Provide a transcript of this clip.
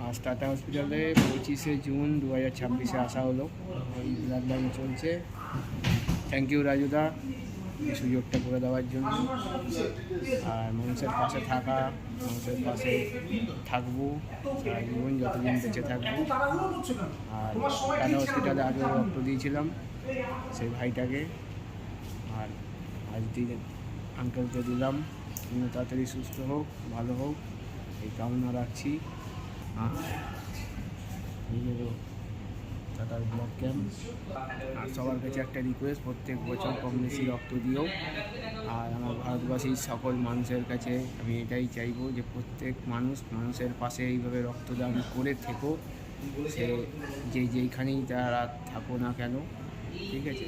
আজ টাটা হসপিটালে 25শে জুন 2026 আসা হলো। এই ব্লাড লাইন চলছে। থ্যাংক ইউ রাজুদা এই সুযোগটা করে দেওয়ার জন্য। আর মানুষের পাশে থাকা, মানুষের পাশে থাকবো সারা জীবন, যতদিন বেঁচে থাকবো। আর টাটা হসপিটালে আগে রক্ত দিয়েছিলাম সেই ভাইটাকে, আর আজ দিন আঙ্কেলকে দিলাম। তাড়াতাড়ি সুস্থ হোক, ভালো হোক এই কামনা রাখছি। নিজেরও টাটার ব্লাড ক্যাম্প। আর সবার কাছে একটা রিকোয়েস্ট, প্রত্যেক বছর কম বেশি রক্ত দিও। আর আমার ভারতবাসীর সকল মানুষের কাছে আমি এটাই চাইবো যে প্রত্যেক মানুষের পাশে এইভাবে রক্তদান করে থেকো, সে যেইখানেই তারা থাকো না কেন। ঠিক আছে।